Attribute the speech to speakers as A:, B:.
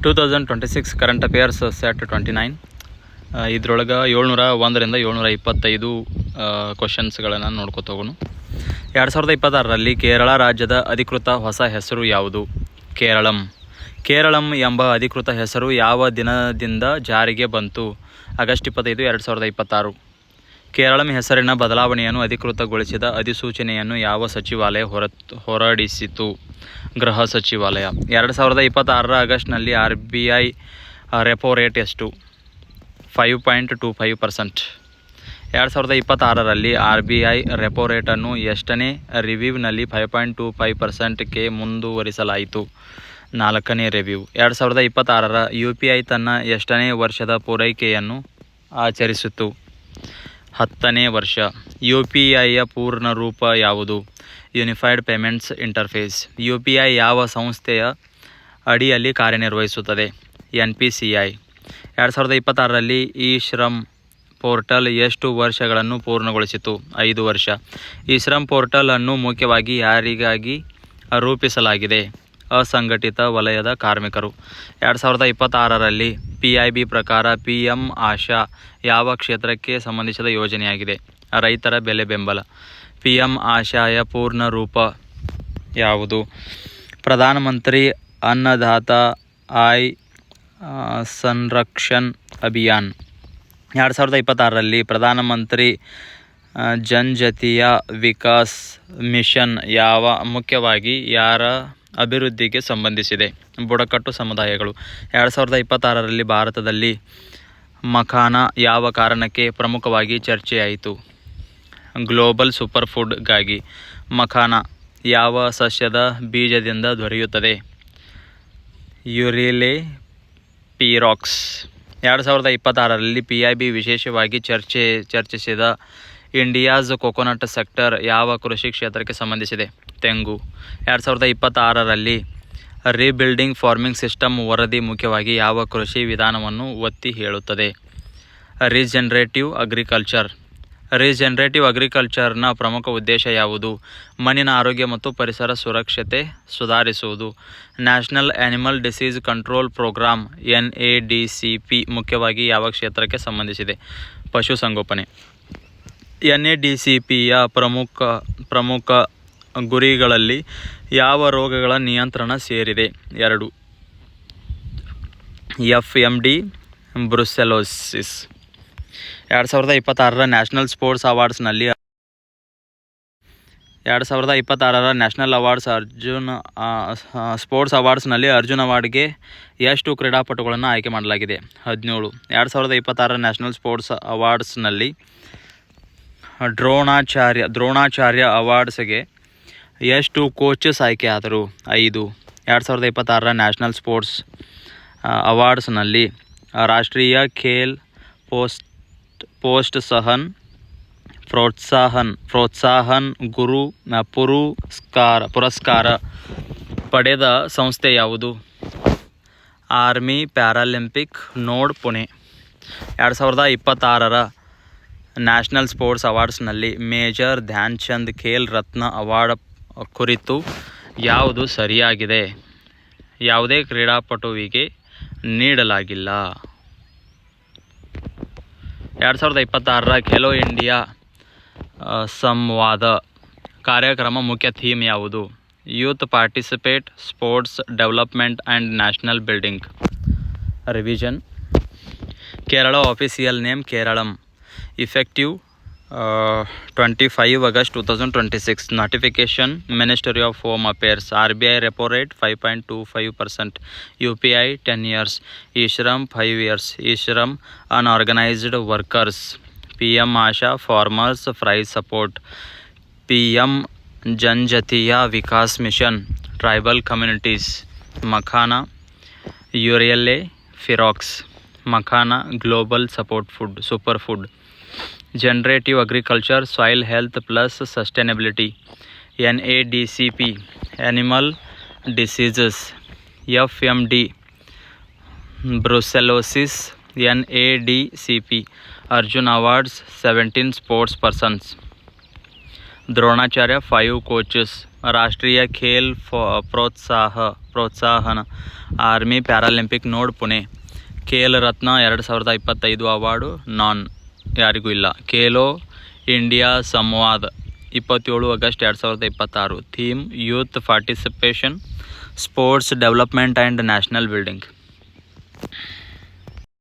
A: 2026 current affairs set 29. ಇದರೊಳಗೆ 701ರಿಂದ 725 ಕ್ವಶನ್ಸ್ಗಳನ್ನು ನೋಡ್ಕೊತ ಹೋಗೋಣ. 2026ರಲ್ಲಿ ಕೇರಳ ರಾಜ್ಯದ ಅಧಿಕೃತ ಹೊಸ ಹೆಸರು ಯಾವುದು? ಕೇರಳಂ ಎಂಬ ಅಧಿಕೃತ ಹೆಸರು ಯಾವ ದಿನದಿಂದ ಜಾರಿಗೆ ಬಂತು? ಆಗಸ್ಟ್ 25, 2026. ಕೇರಳಂ ಹೆಸರಿನ ಬದಲಾವಣೆಯನ್ನು ಅಧಿಕೃತಗೊಳಿಸಿದ ಅಧಿಸೂಚನೆಯನ್ನು ಯಾವ ಸಚಿವಾಲಯ ಹೊರಡಿಸಿತು? ಗೃಹ ಸಚಿವಾಲಯ. 2026ರ ಆಗಸ್ಟ್ನಲ್ಲಿ RBI ರೆಪೋ ರೇಟ್ ಎಷ್ಟು? 5.25%. 2026ರಲ್ಲಿ RBI ರೆಪೋ ರೇಟನ್ನು ಎಷ್ಟನೇ ರಿವ್ಯೂನಲ್ಲಿ 5.25%ಕ್ಕೆ ಮುಂದುವರಿಸಲಾಯಿತು? 4ನೇ ರಿವ್ಯೂ. 2026ರ UPI ತನ್ನ ಎಷ್ಟನೇ ವರ್ಷದ ಪೂರೈಕೆಯನ್ನು ಆಚರಿಸಿತು? 10ನೇ ವರ್ಷ. UPIಯ ಪೂರ್ಣ ರೂಪ ಯಾವುದು? Unified payments interface. UPI ಯಾವ ಸಂಸ್ಥೆಯ ಅಡಿಯಲ್ಲಿ ಕಾರ್ಯನಿರ್ವಹಿಸುತ್ತದೆ? NPCI. 2026ರಲ್ಲಿ ಇ-ಶ್ರಮ್ ಪೋರ್ಟಲ್ ಎಷ್ಟು ವರ್ಷಗಳನ್ನು ಪೂರ್ಣಗೊಳಿಸಿತು? 5 ವರ್ಷ. ಇ-ಶ್ರಮ್ ಪೋರ್ಟಲ್ ಅನ್ನು ಮುಖ್ಯವಾಗಿ ಯಾರಿಗಾಗಿ ರೂಪಿಸಲಾಗಿದೆ? ಅಸಂಘಟಿತ ವಲಯದ ಕಾರ್ಮಿಕರು. 2026ರಲ್ಲಿ PIB ಪ್ರಕಾರ PM ಆಶಾ ಯಾವ ಕ್ಷೇತ್ರಕ್ಕೆ ಸಂಬಂಧಿಸಿದ ಯೋಜನೆಯಾಗಿದೆ? ರೈತರ ಬೆಲೆ ಬೆಂಬಲ. PM ಆಶಾಯ ಪೂರ್ಣ ರೂಪ ಯಾವುದು? ಪ್ರಧಾನಮಂತ್ರಿ ಅನ್ನದಾತ ಆಯ್ ಸಂರಕ್ಷಣ್ ಅಭಿಯಾನ್. 2026ರಲ್ಲಿ ಪ್ರಧಾನಮಂತ್ರಿ ಜನಜಾತೀಯ ವಿಕಾಸ್ ಮಿಷನ್ ಮುಖ್ಯವಾಗಿ ಯಾರ ಅಭಿವೃದ್ಧಿಗೆ ಸಂಬಂಧಿಸಿದೆ? ಬುಡಕಟ್ಟು ಸಮುದಾಯಗಳು. 2026ರಲ್ಲಿ ಭಾರತದಲ್ಲಿ ಮಖಾನ ಯಾವ ಕಾರಣಕ್ಕೆ ಪ್ರಮುಖವಾಗಿ ಚರ್ಚೆಯಾಯಿತು? ಗ್ಲೋಬಲ್ ಸೂಪರ್ ಫುಡ್ಗಾಗಿ. ಮಖಾನ ಯಾವ ಸಸ್ಯದ ಬೀಜದಿಂದ ದೊರೆಯುತ್ತದೆ? ಯುರೇಲೆ ಪಿರಾಕ್ಸ್. 2026ರಲ್ಲಿ PIB ವಿಶೇಷವಾಗಿ ಚರ್ಚಿಸಿದ ಇಂಡಿಯಾಸ್ ಕೊಕೊನಟ್ ಸೆಕ್ಟರ್ ಯಾವ ಕೃಷಿ ಕ್ಷೇತ್ರಕ್ಕೆ ಸಂಬಂಧಿಸಿದೆ? ತೆಂಗು. 2026ರಲ್ಲಿ ರೀಬಿಲ್ಡಿಂಗ್ ಫಾರ್ಮಿಂಗ್ ಸಿಸ್ಟಮ್ ವರದಿ ಮುಖ್ಯವಾಗಿ ಯಾವ ಕೃಷಿ ವಿಧಾನವನ್ನು ಒತ್ತಿ ಹೇಳುತ್ತದೆ? Regenerative agriculture. ರೀಜನರೇಟಿವ್ ಅಗ್ರಿಕಲ್ಚರ್ನ ಪ್ರಮುಖ ಉದ್ದೇಶ ಯಾವುದು? ಮಣ್ಣಿನ ಆರೋಗ್ಯ ಮತ್ತು ಪರಿಸರ ಸುರಕ್ಷತೆ ಸುಧಾರಿಸುವುದು. National animal disease control program NADCP ಮುಖ್ಯವಾಗಿ ಯಾವ ಕ್ಷೇತ್ರಕ್ಕೆ ಸಂಬಂಧಿಸಿದೆ? ಪಶುಸಂಗೋಪನೆ. NADCPಯ ಪ್ರಮುಖ ಗುರಿಗಳಲ್ಲಿ ಯಾವ ರೋಗಗಳ ನಿಯಂತ್ರಣ ಸೇರಿದೆ? 2. FMD brucellosis. 2026ರ ನ್ಯಾಷನಲ್ ಸ್ಪೋರ್ಟ್ಸ್ ಅವಾರ್ಡ್ಸ್ನಲ್ಲಿ 2026ರ ನ್ಯಾಷನಲ್ ಸ್ಪೋರ್ಟ್ಸ್ ಅವಾರ್ಡ್ಸ್ನಲ್ಲಿ ಅರ್ಜುನ್ ಅವಾರ್ಡ್ಗೆ ಎಷ್ಟು ಕ್ರೀಡಾಪಟುಗಳನ್ನು ಆಯ್ಕೆ ಮಾಡಲಾಗಿದೆ? 17. 2026ರ ನ್ಯಾಷನಲ್ ಸ್ಪೋರ್ಟ್ಸ್ ಅವಾರ್ಡ್ಸ್ನಲ್ಲಿ ದ್ರೋಣಾಚಾರ್ಯ ಅವಾರ್ಡ್ಸ್ಗೆ ಎಷ್ಟು ಕೋಚಸ್ ಆಯ್ಕೆಯಾದರು? 5. 2026ರ ನ್ಯಾಷನಲ್ ಸ್ಪೋರ್ಟ್ಸ್ ಅವಾರ್ಡ್ಸ್ನಲ್ಲಿ ರಾಷ್ಟ್ರೀಯ ಖೇಲ್ ಪ್ರೋತ್ಸಾಹನ್ ಗುರು ಪುರಸ್ಕಾರ ಪಡೆದ ಸಂಸ್ಥೆ ಯಾವುದು? Army paralympic node, Pune. 2026ರ ನ್ಯಾಷನಲ್ ಸ್ಪೋರ್ಟ್ಸ್ ಅವಾರ್ಡ್ಸ್ನಲ್ಲಿ ಮೇಜರ್ ಧ್ಯಾನ್ ಚಂದ್ ಖೇಲ್ ರತ್ನ ಅವಾರ್ಡ್ ಕುರಿತು ಯಾವುದು ಸರಿಯಾಗಿದೆ? ಯಾವುದೇ ಕ್ರೀಡಾಪಟುವಿಗೆ ನೀಡಲಾಗಿಲ್ಲ. 2026ರ ಖೇಲೋ ಇಂಡಿಯಾ ಸಂವಾದ ಕಾರ್ಯಕ್ರಮ ಮುಖ್ಯ ಥೀಮ್ ಯಾವುದು? Youth participate, sports development and national building. Revision. Kerala official name Keralam. Effective 25 August 2026. Notification Ministry of Home Affairs. RBI repo rate 5.25%. UPI 10 years. E-Shram 5 years. E-Shram unorganized workers. PM Asha farmers price support. PM Janjatiya Vikas Mission tribal communities. Makhana Urielle Firox. Makhana global superfood. Generative agriculture, soil health plus sustainability. NADCP animal diseases. FMD brucellosis. NADCP Arjun Awards 17 sports persons. Dronacharya 5 coaches. ರಾಷ್ಟ್ರೀಯ Khel ಪ್ರೋತ್ಸಾಹನ army paralympic node Pune. Khel Ratna 2025 award ಯಾರಿಗೂ ಇಲ್ಲ. Khelo India Samvad 27 August 2026. Theme youth participation, sports development and national building.